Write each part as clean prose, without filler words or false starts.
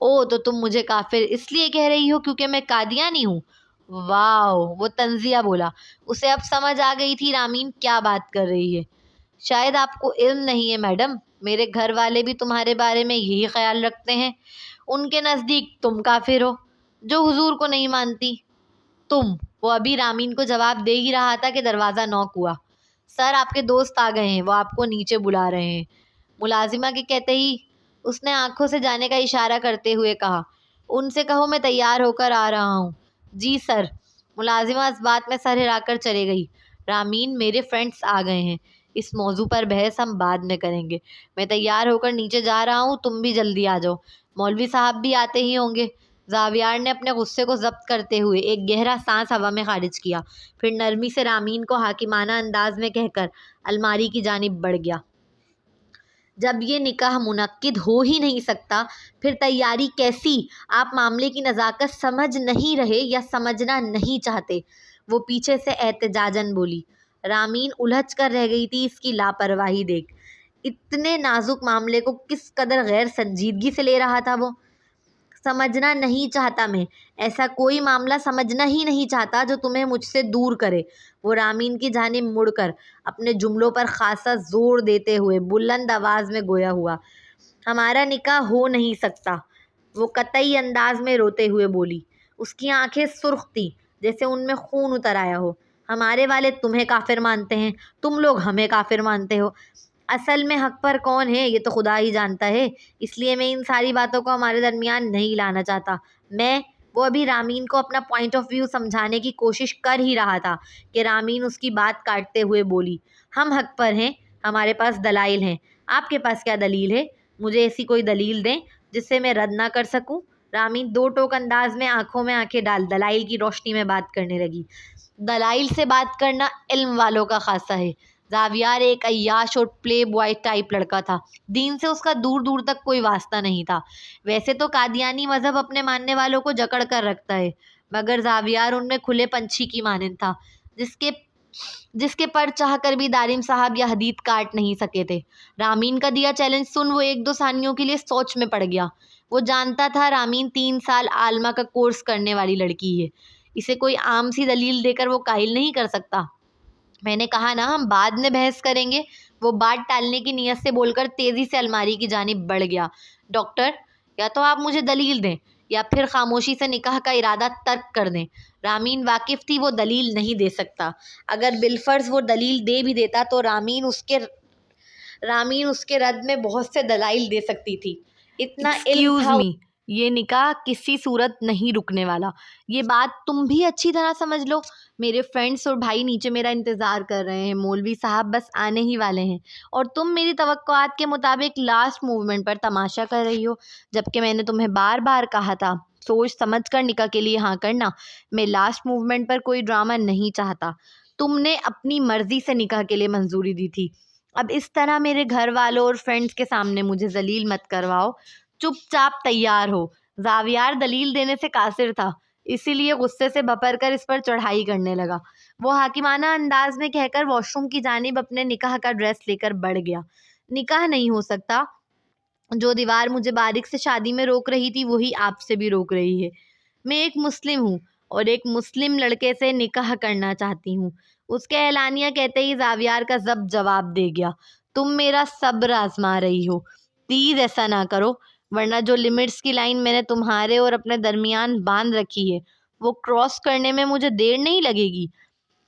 او تو تم مجھے کافر اس لیے کہہ رہی ہو کیونکہ میں قادیانی ہوں؟ واو، وہ طنزیہ بولا۔ اسے اب سمجھ آ گئی تھی رامین کیا بات کر رہی ہے۔ شاید آپ کو علم نہیں ہے میڈم، میرے گھر والے بھی تمہارے بارے میں یہی خیال رکھتے ہیں۔ ان کے نزدیک تم کافر ہو، جو حضور کو نہیں مانتی۔ تم، وہ ابھی رامین کو جواب دے ہی رہا تھا کہ دروازہ نوک ہوا۔ سر، آپ کے دوست آ گئے ہیں، وہ آپ کو نیچے بلا رہے ہیں، ملازمہ کے کہتے ہی اس نے آنکھوں سے جانے کا اشارہ کرتے ہوئے کہا۔ ان سے کہو میں تیار ہو کر آ رہا ہوں۔ جی سر۔ ملازمہ اس بات میں سر ہلا کر چلے گئی۔ رامین، میرے فرینڈس آ گئے ہیں، اس موضوع پر بحث ہم بعد میں کریں گے۔ میں تیار ہو کر نیچے جا رہا ہوں، تم بھی جلدی آ جاؤ، مولوی صاحب بھی آتے ہی ہوں گے۔ زاویار نے اپنے غصے کو ضبط کرتے ہوئے ایک گہرا سانس ہوا میں خارج کیا، پھر نرمی سے رامین کو حاکمانہ انداز میں کہہ کر الماری کی جانب بڑھ گیا۔ جب یہ نکاح منعقد ہو ہی نہیں سکتا، پھر تیاری کیسی؟ آپ معاملے کی نزاکت سمجھ نہیں رہے یا سمجھنا نہیں چاہتے؟ وہ پیچھے سے احتجاجاً بولی۔ رامین الجھ کر رہ گئی تھی اس کی لاپرواہی دیکھ۔ اتنے نازک معاملے کو کس قدر غیر سنجیدگی سے لے رہا تھا وہ۔ سمجھنا نہیں چاہتا میں؟ ایسا کوئی معاملہ سمجھنا ہی نہیں چاہتا جو تمہیں مجھ سے دور کرے۔ وہ رامین کی جانب مڑ کر اپنے جملوں پر خاصا زور دیتے ہوئے بلند آواز میں گویا ہوا۔ ہمارا نکاح ہو نہیں سکتا، وہ قطعی انداز میں روتے ہوئے بولی۔ اس کی آنکھیں سرخ تھیں جیسے ان میں خون اتر آیا ہو۔ ہمارے والد تمہیں کافر مانتے ہیں، تم لوگ ہمیں کافر مانتے ہو۔ اصل میں حق پر کون ہے یہ تو خدا ہی جانتا ہے، اس لیے میں ان ساری باتوں کو ہمارے درمیان نہیں لانا چاہتا۔ وہ ابھی رامین کو اپنا پوائنٹ آف ویو سمجھانے کی کوشش کر ہی رہا تھا کہ رامین اس کی بات کاٹتے ہوئے بولی۔ ہم حق پر ہیں، ہمارے پاس دلائل ہیں، آپ کے پاس کیا دلیل ہے؟ مجھے ایسی کوئی دلیل دیں جس سے میں رد نہ کر سکوں۔ رامین دو ٹوک انداز میں آنکھوں میں آنکھیں ڈال دلائل کی روشنی میں بات کرنے لگی۔ دلائل سے بات کرنا علم والوں کا خاصہ ہے۔ زاویار ایک عیاش اور پلے بوائے ٹائپ لڑکا تھا، دین سے اس کا دور دور تک کوئی واسطہ نہیں تھا۔ ویسے تو قادیانی مذہب اپنے ماننے والوں کو جکڑ کر رکھتا ہے، مگر زاویار ان میں کھلے پنچھی کی مانند تھا، جس کے پر چاہ کر بھی دارم صاحب یا حدید کاٹ نہیں سکے تھے۔ رامین کا دیا چیلنج سن وہ ایک دو ثانیوں کے لیے سوچ میں پڑ گیا۔ وہ جانتا تھا رامین 3 سال عالمہ کا کورس کرنے والی لڑکی ہے، اسے کوئی عام سی دلیل دے کر وہ قائل نہیں کر سکتا۔ میں نے کہا نا ہم بعد میں بحث کریں گے، وہ بات ٹالنے کی نیت سے بول کر تیزی سے الماری کی جانب بڑھ گیا۔ ڈاکٹر، یا تو آپ مجھے دلیل دیں یا پھر خاموشی سے نکاح کا ارادہ ترک کر دیں۔ رامین واقف تھی وہ دلیل نہیں دے سکتا۔ اگر بالفرض وہ دلیل دے بھی دیتا تو رامین اس کے رد میں بہت سے دلائل دے سکتی تھی۔ اتنا علم تھا یہ نکاح کسی صورت نہیں رکنے والا۔ یہ بات تم بھی اچھی طرح سمجھ لو۔ میرے فرینڈس اور بھائی نیچے میرا انتظار کر رہے ہیں، مولوی صاحب بس آنے ہی والے ہیں، اور تم میری توقعات کے مطابق لاسٹ موومنٹ پر تماشا کر رہی ہو، جبکہ میں نے تمہیں بار بار کہا تھا سوچ سمجھ کر نکاح کے لیے ہاں کرنا۔ میں لاسٹ موومنٹ پر کوئی ڈرامہ نہیں چاہتا۔ تم نے اپنی مرضی سے نکاح کے لیے منظوری دی تھی، اب اس طرح میرے گھر والوں اور فرینڈس کے سامنے مجھے ذلیل مت کرواؤ۔ چپ چاپ تیار ہو۔ زاویار دلیل دینے سے قاصر تھا، اسی لیے غصے سے بھپر کر اس پر چڑھائی کرنے لگا۔ وہ حاکمانہ انداز میں کہہ کر واش روم کی جانب اپنے نکاح کا ڈریس لے کر بڑھ گیا۔ نکاح نہیں ہو سکتا، جو دیوار مجھے باریک سے شادی میں روک رہی تھی وہی آپ سے بھی روک رہی ہے۔ میں ایک مسلم ہوں اور ایک مسلم لڑکے سے نکاح کرنا چاہتی ہوں۔ اس کے اعلانیہ کہتے ہی زاویار کا ضبط جواب دے گیا۔ تم میرا صبر آزما رہی ہو، پلیز ایسا نہ کرو، ورنہ جو لمٹس کی لائن میں نے تمہارے اور اپنے درمیان باندھ رکھی ہے وہ کراس کرنے میں مجھے دیر نہیں لگے گی۔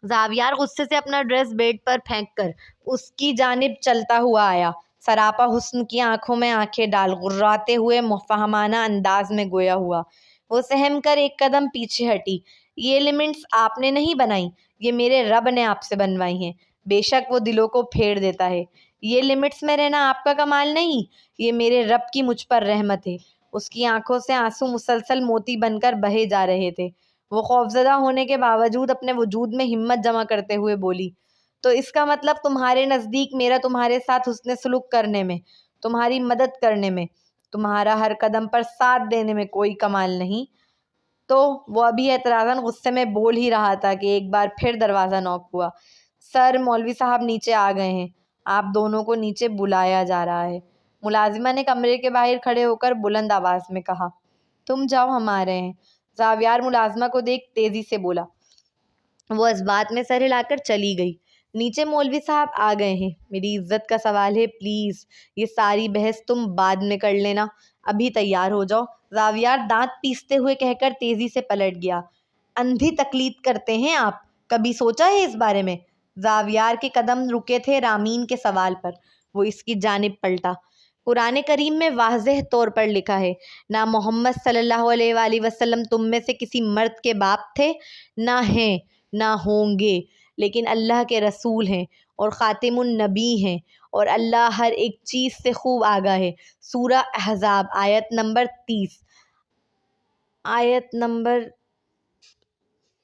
زاویار غصے سے اپنا ڈریس بیڈ پر پھینک کر اس کی جانب چلتا ہوا آیا، سراپا حسن کی آنکھوں میں آنکھیں ڈال غراتے ہوئے مفہمانہ انداز میں گویا ہوا۔ وہ سہم کر ایک قدم پیچھے ہٹی۔ یہ لمٹس آپ نے نہیں بنائی، یہ میرے رب نے آپ سے بنوائی ہیں۔ بے شک وہ دلوں کو پھیر دیتا ہے، یہ لمٹس میں رہنا آپ کا کمال نہیں، یہ میرے رب کی مجھ پر رحمت ہے۔ اس کی آنکھوں سے آنسو مسلسل موتی بن کر بہے جا رہے تھے۔ وہ خوفزدہ ہونے کے باوجود اپنے وجود میں ہمت جمع کرتے ہوئے بولی، تو اس کا مطلب تمہارے نزدیک میرا تمہارے ساتھ حسن سلوک کرنے میں، تمہاری مدد کرنے میں، تمہارا ہر قدم پر ساتھ دینے میں کوئی کمال نہیں؟ تو وہ ابھی اعتراضاً غصے میں بول ہی رہا تھا کہ ایک بار پھر دروازہ نوک ہوا۔ سر، مولوی صاحب نیچے آ گئے ہیں، آپ دونوں کو نیچے بلایا جا رہا ہے۔ ملازمہ نے کمرے کے باہر کھڑے ہو کر بلند آواز میں کہا، تم جاؤ، ہم آ رہے ہیں۔ زاویار ملازمہ کو دیکھ تیزی سے بولا۔ وہ اس بات میں سر ہلا کر چلی گئی۔ نیچے مولوی صاحب آ گئے ہیں، میری عزت کا سوال ہے، پلیز یہ ساری بحث تم بعد میں کر لینا، ابھی تیار ہو جاؤ۔ زاویار دانت پیستے ہوئے کہہ کر تیزی سے پلٹ گیا۔ اندھی تقلید کرتے ہیں آپ، کبھی سوچا ہے اس بارے میں؟ زاویار کے قدم رکے تھے رامین کے سوال پر۔ وہ اس کی جانب پلٹا۔ قرآن کریم میں واضح طور پر لکھا ہے، نہ محمد صلی اللہ علیہ وآلہ وسلم تم میں سے کسی مرد کے باپ تھے، نہ ہیں، نہ ہوں گے، لیکن اللہ کے رسول ہیں اور خاتم النبی ہیں، اور اللہ ہر ایک چیز سے خوب آگاہ ہے۔ سورہ احزاب آیت نمبر 30۔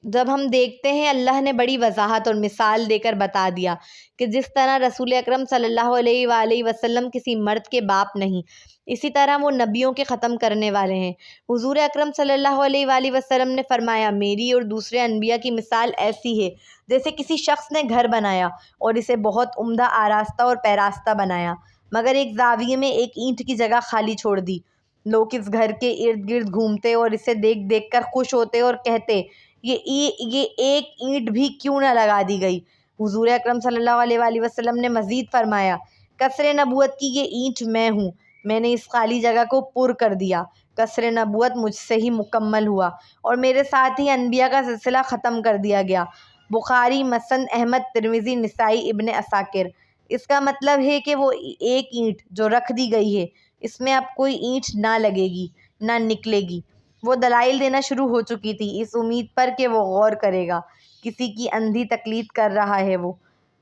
جب ہم دیکھتے ہیں اللہ نے بڑی وضاحت اور مثال دے کر بتا دیا کہ جس طرح رسول اکرم صلی اللہ علیہ وآلہ وسلم کسی مرد کے باپ نہیں، اسی طرح وہ نبیوں کے ختم کرنے والے ہیں۔ حضور اکرم صلی اللہ علیہ وآلہ وسلم نے فرمایا، میری اور دوسرے انبیاء کی مثال ایسی ہے جیسے کسی شخص نے گھر بنایا اور اسے بہت عمدہ آراستہ اور پیراستہ بنایا، مگر ایک زاویے میں ایک اینٹ کی جگہ خالی چھوڑ دی۔ لوگ اس گھر کے ارد گرد گھومتے اور اسے دیکھ دیکھ کر خوش ہوتے اور کہتے، یہ ایک اینٹ بھی کیوں نہ لگا دی گئی۔ حضور اکرم صلی اللہ علیہ وآلہ وسلم نے مزید فرمایا، قصر نبوت کی یہ اینٹ میں ہوں، میں نے اس خالی جگہ کو پر کر دیا۔ قصر نبوت مجھ سے ہی مکمل ہوا اور میرے ساتھ ہی انبیاء کا سلسلہ ختم کر دیا گیا۔ بخاری، مسند احمد، ترمذی، نسائی، ابن عساکر۔ اس کا مطلب ہے کہ وہ ایک اینٹ جو رکھ دی گئی ہے، اس میں اب کوئی اینٹ نہ لگے گی، نہ نکلے گی۔ وہ دلائل دینا شروع ہو چکی تھی، اس امید پر کہ وہ غور کرے گا۔ کسی کی اندھی تقلید کر رہا ہے وہ،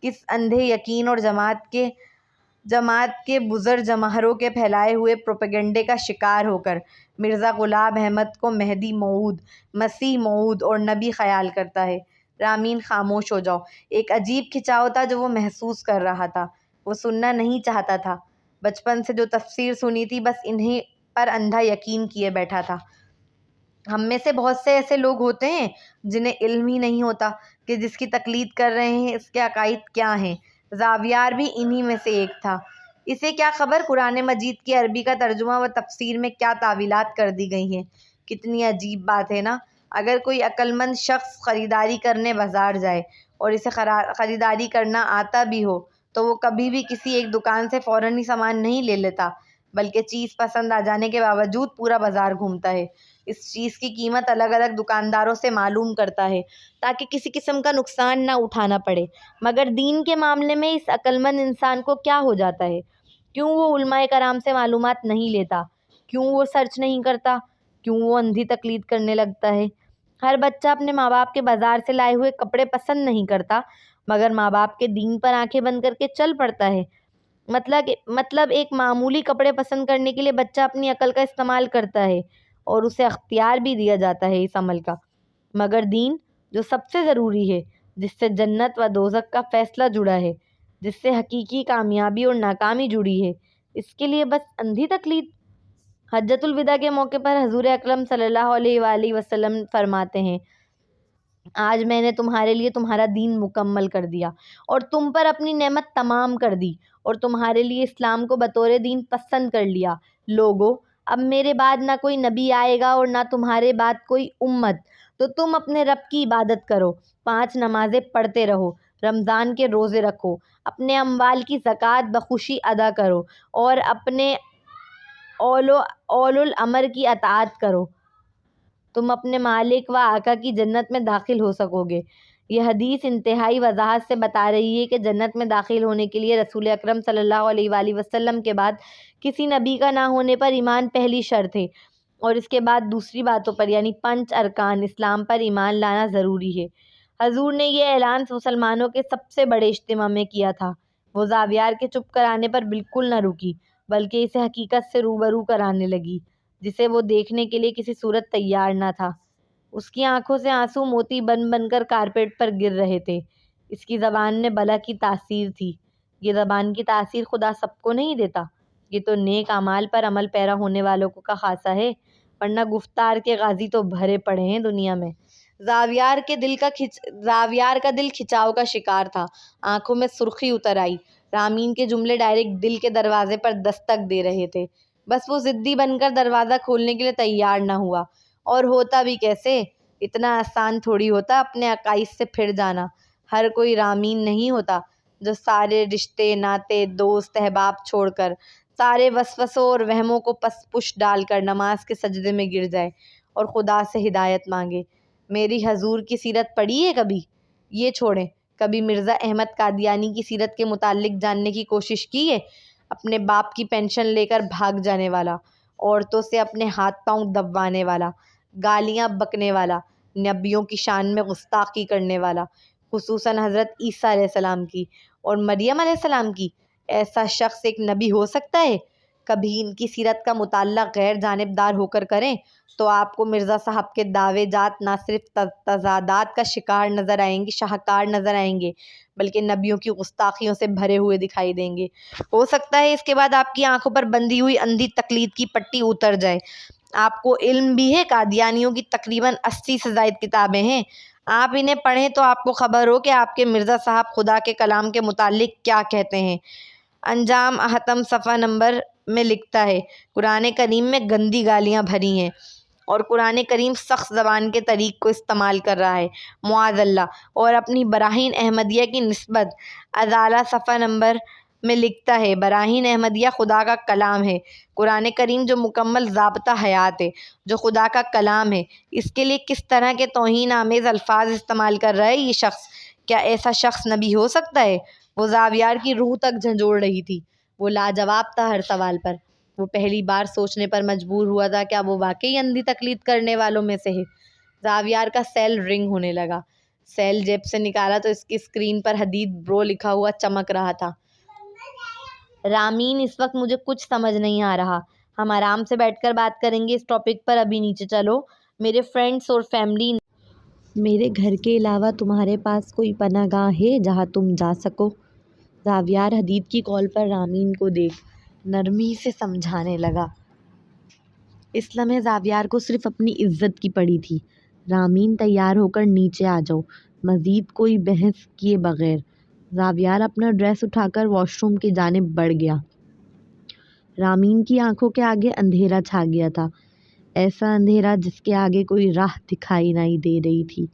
کس اندھے یقین اور جماعت کے بزر جماہروں کے پھیلائے ہوئے پروپیگنڈے کا شکار ہو کر مرزا غلام احمد کو مہدی موعود، مسیح موعود اور نبی خیال کرتا ہے۔ رامین، خاموش ہو جاؤ۔ ایک عجیب کھنچاؤ تھا جو وہ محسوس کر رہا تھا۔ وہ سننا نہیں چاہتا تھا۔ بچپن سے جو تفسیر سنی تھی، بس انہیں پر اندھا یقین کیے بیٹھا تھا۔ ہم میں سے بہت سے ایسے لوگ ہوتے ہیں جنہیں علم ہی نہیں ہوتا کہ جس کی تقلید کر رہے ہیں اس کے عقائد کیا ہیں۔ زاویار بھی انہی میں سے ایک تھا۔ اسے کیا خبر قرآن مجید کی عربی کا ترجمہ و تفسیر میں کیا تعویلات کر دی گئی ہیں۔ کتنی عجیب بات ہے نا، اگر کوئی عقل مند شخص خریداری کرنے بازار جائے اور اسے خریداری کرنا آتا بھی ہو تو وہ کبھی بھی کسی ایک دکان سے فوراً ہی سامان نہیں لے لیتا، بلکہ چیز پسند آ جانے کے باوجود پورا بازار گھومتا ہے، اس چیز کی قیمت الگ الگ دکانداروں سے معلوم کرتا ہے تاکہ کسی قسم کا نقصان نہ اٹھانا پڑے۔ مگر دین کے معاملے میں اس عقل مند انسان کو کیا ہو جاتا ہے؟ کیوں وہ علماء کرام سے معلومات نہیں لیتا؟ کیوں وہ سرچ نہیں کرتا؟ کیوں وہ اندھی تقلید کرنے لگتا ہے؟ ہر بچہ اپنے ماں باپ کے بازار سے لائے ہوئے کپڑے پسند نہیں کرتا، مگر ماں باپ کے دین پر آنکھیں بند کر کے چل پڑتا ہے۔ مطلب ایک معمولی کپڑے پسند کرنے کے لیے بچہ اپنی عقل کا استعمال کرتا ہے اور اسے اختیار بھی دیا جاتا ہے اس عمل کا، مگر دین جو سب سے ضروری ہے، جس سے جنت و دوزخ کا فیصلہ جڑا ہے، جس سے حقیقی کامیابی اور ناکامی جڑی ہے، اس کے لیے بس اندھی تقلید۔ حجۃ الوداع کے موقع پر حضور اکرم صلی اللہ علیہ وآلہ وسلم فرماتے ہیں، آج میں نے تمہارے لیے تمہارا دین مکمل کر دیا اور تم پر اپنی نعمت تمام کر دی اور تمہارے لیے اسلام کو بطور دین پسند کر لیا۔ لوگو، اب میرے بعد نہ کوئی نبی آئے گا اور نہ تمہارے بعد کوئی امت، تو تم اپنے رب کی عبادت کرو، 5 نمازیں پڑھتے رہو، رمضان کے روزے رکھو، اپنے اموال کی زکوٰۃ بخوشی ادا کرو اور اپنے اولو الامر کی اطاعت کرو، تم اپنے مالک و آقا کی جنت میں داخل ہو سکو گے۔ یہ حدیث انتہائی وضاحت سے بتا رہی ہے کہ جنت میں داخل ہونے کے لیے رسول اکرم صلی اللہ علیہ وآلہ وسلم کے بعد کسی نبی کا نہ ہونے پر ایمان پہلی شرط ہے، اور اس کے بعد دوسری باتوں پر یعنی 5 ارکان اسلام پر ایمان لانا ضروری ہے۔ حضور نے یہ اعلان مسلمانوں کے سب سے بڑے اجتماع میں کیا تھا۔ وہ زاویار کے چپ کرانے پر بالکل نہ رکی، بلکہ اسے حقیقت سے روبرو کرانے لگی جسے وہ دیکھنے کے لیے کسی صورت تیار نہ تھا۔ اس کی آنکھوں سے آنسو موتی بن بن کر کارپیٹ پر گر رہے تھے۔ اس کی زبان میں بلا کی تاثیر تھی۔ یہ زبان کی تاثیر خدا سب کو نہیں دیتا، یہ تو نیک اعمال پر عمل پیرا ہونے والوں کو کا خاصہ ہے، ورنہ گفتار کے غازی تو بھرے پڑے ہیں دنیا میں۔ زاویار کا دل کھچاؤ کا شکار تھا، آنکھوں میں سرخی اتر آئی۔ رامین کے جملے ڈائریکٹ دل کے دروازے پر دستک دے رہے تھے۔ بس وہ ضدی بن کر دروازہ کھولنے کے لیے تیار نہ ہوا، اور ہوتا بھی کیسے؟ اتنا آسان تھوڑی ہوتا اپنے عقائد سے پھر جانا۔ ہر کوئی رامین نہیں ہوتا جو سارے رشتے ناتے دوست احباب چھوڑ کر، سارے وسوسوں اور وہموں کو پس پش ڈال کر نماز کے سجدے میں گر جائے اور خدا سے ہدایت مانگے۔ میری حضور کی سیرت پڑھی ہے کبھی؟ یہ چھوڑیں، کبھی مرزا احمد قادیانی کی سیرت کے متعلق جاننے کی کوشش کی ہے؟ اپنے باپ کی پینشن لے کر بھاگ جانے والا، عورتوں سے اپنے ہاتھ پاؤں دبوانے والا، گالیاں بکنے والا، نبیوں کی شان میں گستاخی کرنے والا، خصوصاً حضرت عیسیٰ علیہ السلام کی اور مریم علیہ السلام کی۔ ایسا شخص ایک نبی ہو سکتا ہے؟ کبھی ان کی سیرت کا مطالعہ غیر جانبدار ہو کر کریں تو آپ کو مرزا صاحب کے دعوے جات نہ صرف تضادات کا شاہکار نظر آئیں گے بلکہ نبیوں کی گستاخیوں سے بھرے ہوئے دکھائی دیں گے۔ ہو سکتا ہے اس کے بعد آپ کی آنکھوں پر بندھی ہوئی اندھی تقلید کی پٹی اتر جائے۔ آپ کو علم بھی ہے قادیانیوں کی تقریباً 80 سے زائد کتابیں ہیں۔ آپ انہیں پڑھیں تو آپ کو خبر ہو کہ آپ کے مرزا صاحب خدا کے کلام کے متعلق کیا کہتے ہیں۔ انجام حتم صفحہ نمبر میں لکھتا ہے، قرآن کریم میں گندی گالیاں بھری ہیں اور قرآن کریم سخت زبان کے طریق کو استعمال کر رہا ہے، معاذ اللہ۔ اور اپنی براہین احمدیہ کی نسبت ازالہ صفحہ نمبر میں لکھتا ہے، براہین احمدیہ خدا کا کلام ہے۔ قرآن کریم جو مکمل ضابطہ حیات ہے، جو خدا کا کلام ہے، اس کے لیے کس طرح کے توہین آمیز الفاظ استعمال کر رہا ہے یہ شخص؟ کیا ایسا شخص نبی ہو سکتا ہے؟ وہ زاویار کی روح تک جھنجھوڑ رہی تھی۔ وہ لاجواب تھا ہر سوال پر۔ وہ پہلی بار سوچنے پر مجبور ہوا تھا، کیا وہ واقعی اندھی تقلید کرنے والوں میں سے ہے؟ زاویار کا سیل رنگ ہونے لگا۔ سیل جیب سے نکالا تو اس کی اسکرین پر حدید برو لکھا ہوا چمک رہا تھا۔ رامین، اس وقت مجھے کچھ سمجھ نہیں آ رہا۔ ہم آرام سے بیٹھ کر بات کریں گے اس ٹاپک پر، ابھی نیچے چلو۔ میرے فرینڈس اور فیملی، میرے گھر کے علاوہ تمہارے پاس کوئی پناہ گاہ ہے جہاں تم جا سکو؟ زاویار حدید کی کال پر رامین کو دیکھ نرمی سے سمجھانے لگا۔ اس لمحے زاویار کو صرف اپنی عزت کی پڑی تھی۔ رامین، تیار ہو کر نیچے آ جاؤ، مزید کوئی بحث کیے بغیر۔ زاویار اپنا ڈریس اٹھا کر واش روم کی جانب بڑھ گیا۔ رامین کی آنکھوں کے آگے اندھیرا چھا گیا تھا، ایسا اندھیرا جس کے آگے کوئی راہ دکھائی نہیں دے رہی تھی۔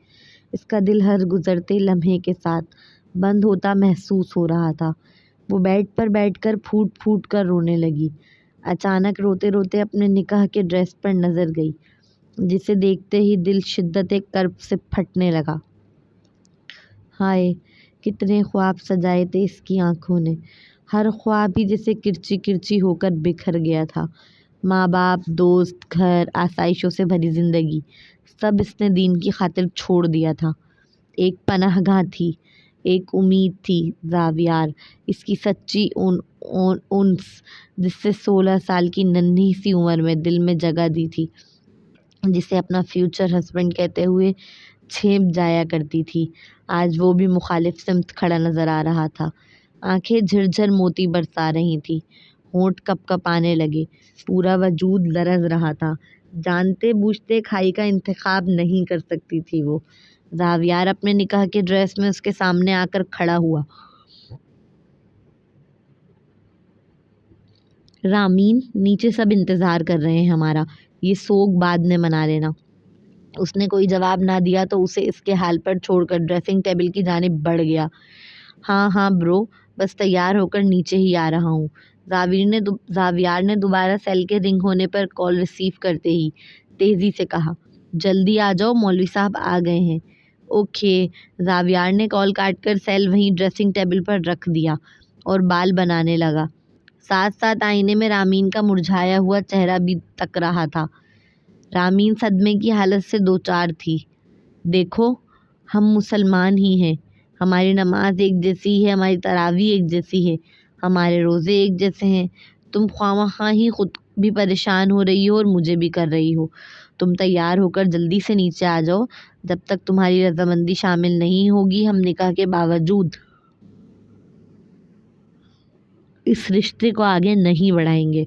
اس کا دل ہر گزرتے لمحے کے ساتھ بند ہوتا محسوس ہو رہا تھا۔ وہ بیڈ پر بیٹھ کر پھوٹ پھوٹ کر رونے لگی۔ اچانک روتے روتے اپنے نکاح کے ڈریس پر نظر گئی، جسے دیکھتے ہی دل شدت کرب سے پھٹنے لگا۔ ہائے، کتنے خواب سجائے تھے اس کی آنکھوں نے، ہر خواب ہی جیسے کرچی کرچی ہو کر بکھر گیا تھا۔ ماں باپ، دوست، گھر، آسائشوں سے بھری زندگی، سب اس نے دین کی خاطر چھوڑ دیا تھا۔ ایک پناہ گاہ تھی، ایک امید تھی، زاویار، اس کی سچی انس، جس سے 16 سال کی ننھی سی عمر میں دل میں جگہ دی تھی، جسے اپنا فیوچر ہسبینڈ کہتے ہوئے چھینپ جایا کرتی تھی، آج وہ بھی مخالف سمت کھڑا نظر آ رہا تھا۔ آنکھیں جھرجھر موتی برسا رہی تھیں، ہونٹ کپ کپ آنے لگے، پورا وجود لرز رہا تھا۔ جانتے بوجھتے کھائی کا انتخاب نہیں کر سکتی تھی وہ۔ زاویار اپنے نکاح کے ڈریس میں اس کے سامنے آ کر کھڑا ہوا۔ رامین، نیچے سب انتظار کر رہے ہیں ہمارا، یہ سوگ بعد میں منا لینا۔ اس نے کوئی جواب نہ دیا تو اسے اس کے حال پر چھوڑ کر ڈریسنگ ٹیبل کی جانب بڑھ گیا۔ ہاں ہاں برو، بس تیار ہو کر نیچے ہی آ رہا ہوں۔ زاویار نے دوبارہ سیل کے رنگ ہونے پر کال ریسیو کرتے ہی تیزی سے کہا، جلدی آ جاؤ، مولوی صاحب آ گئے ہیں۔ اوکے۔ زاویار نے کال کاٹ کر سیل وہیں ڈریسنگ ٹیبل پر رکھ دیا اور بال بنانے لگا۔ ساتھ ساتھ آئینے میں رامین کا مرجھایا ہوا چہرہ بھی تک رہا تھا۔ رامین صدمے کی حالت سے دوچار تھی۔ دیکھو، ہم مسلمان ہی ہیں، ہماری نماز ایک جیسی ہے، ہماری تراویح ایک جیسی ہے، ہمارے روزے ایک جیسے ہیں۔ تم خواہ ہی خود بھی پریشان ہو رہی ہو اور مجھے بھی کر رہی ہو۔ تم تیار ہو کر جلدی سے نیچے آ جاؤ، جب تک تمہاری رضامندی شامل نہیں ہوگی ہم نکاح کے باوجود اس رشتے کو آگے نہیں بڑھائیں گے،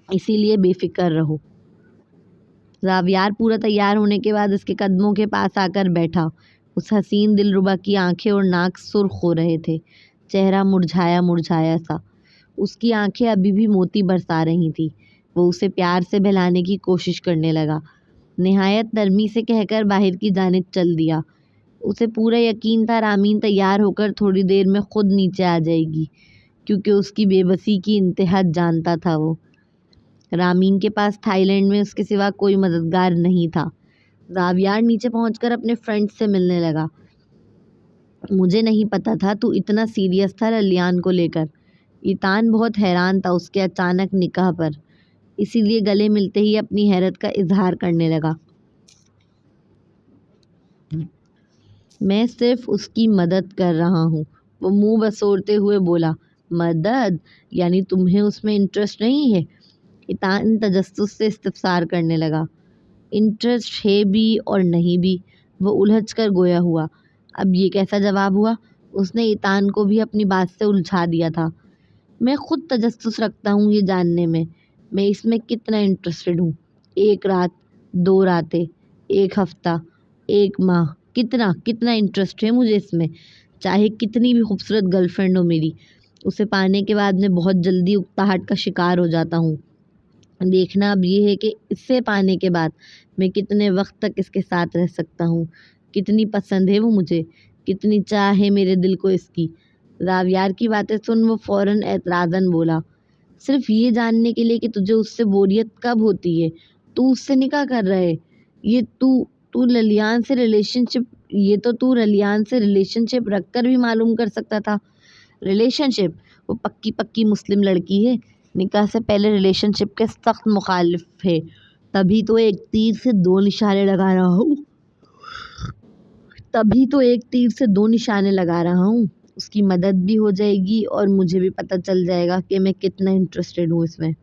اسی لیے بے فکر رہو۔ زاویار پورا تیار ہونے کے بعد اس کے قدموں کے پاس آ کر بیٹھا۔ اس حسین دلربا کی آنکھیں اور ناک سرخ ہو رہے تھے۔ چہرہ مرجھایا مرجھایا سا۔ اس کی آنکھیں ابھی بھی موتی برسا رہی تھیں۔ وہ اسے پیار سے بہلانے کی کوشش کرنے لگا، نہایت نرمی سے کہہ کر باہر کی جانب چل دیا۔ اسے پورا یقین تھا رامین تیار ہو کر تھوڑی دیر میں خود نیچے آ جائے گی، کیونکہ اس کی بے بسی کی انتہا جانتا تھا وہ۔ رامین کے پاس تھائی لینڈ میں اس کے سوا کوئی مددگار نہیں تھا۔ زاویار نیچے پہنچ کر اپنے فرینڈ سے ملنے لگا۔ مجھے نہیں پتا تھا تو اتنا سیریس تھا للیان کو لے کر۔ ایتان بہت حیران تھا اس کے اچانک نکاح پر، اسی لیے گلے ملتے ہی اپنی حیرت کا اظہار کرنے لگا۔ میں صرف اس کی مدد کر رہا ہوں، وہ منہ بسورتے ہوئے بولا۔ مدد؟ یعنی تمہیں اس میں انٹرسٹ نہیں ہے؟ ایتان تجسس سے استفسار کرنے لگا۔ انٹرسٹ ہے بھی اور نہیں بھی، وہ الجھ کر گویا ہوا۔ اب یہ کیسا جواب ہوا؟ اس نے ایتان کو بھی اپنی بات سے الجھا دیا تھا۔ میں خود تجسس رکھتا ہوں یہ جاننے میں اس میں کتنا انٹرسٹڈ ہوں۔ 1 رات، 2 راتیں، 1 ہفتہ، 1 ماہ، کتنا انٹرسٹ ہے مجھے اس میں، چاہے کتنی بھی خوبصورت گرل فرینڈ ہو میری۔ اسے پانے کے بعد میں بہت جلدی اکتاہٹ کا شکار ہو جاتا ہوں۔ دیکھنا اب یہ ہے کہ اسے پانے کے بعد میں کتنے وقت تک اس کے ساتھ رہ سکتا ہوں، کتنی پسند ہے وہ مجھے، کتنی چاہ ہے میرے دل کو اس کی۔ زاویار کی باتیں سن وہ فوراً اعتراضاً بولا۔ صرف یہ جاننے کے لیے کہ تجھے اس سے بوریت کب ہوتی ہے، تو اس سے نکاح کر رہے، یہ تو للیان سے ریلیشن شپ رکھ کر بھی معلوم کر سکتا تھا۔ ریلیشن شپ؟ وہ پکی مسلم لڑکی ہے، نکاح سے پہلے ریلیشن شپ کے سخت مخالف ہے، تبھی تو ایک تیر سے دو نشانے لگا رہا ہوں۔ اس کی مدد بھی ہو جائے گی اور مجھے بھی پتہ چل جائے گا کہ میں کتنا انٹرسٹڈ ہوں اس میں۔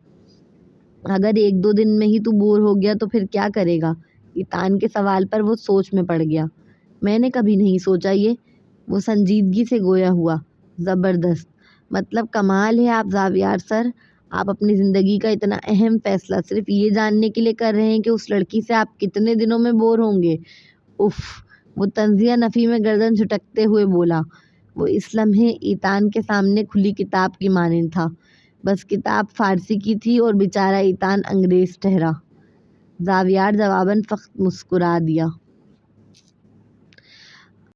اگر 1-2 دن میں ہی تو بور ہو گیا تو پھر کیا کرے گا؟ ایتان کے سوال پر وہ سوچ میں پڑ گیا۔ میں نے کبھی نہیں سوچا یہ، وہ سنجیدگی سے گویا ہوا۔ زبردست، مطلب کمال ہے آپ زاویار سر، آپ اپنی زندگی کا اتنا اہم فیصلہ صرف یہ جاننے کے لیے کر رہے ہیں کہ اس لڑکی سے آپ کتنے دنوں میں بور ہوں گے۔ اف، وہ طنزیہ نفی میں گردن جھٹکتے ہوئے بولا۔ وہ اس لمحے ایتان کے سامنے کھلی کتاب کی مانند تھا، بس کتاب فارسی کی تھی اور بیچارہ ایتان انگریز ٹھہرا۔ زاویار جواباً فقط مسکرا دیا۔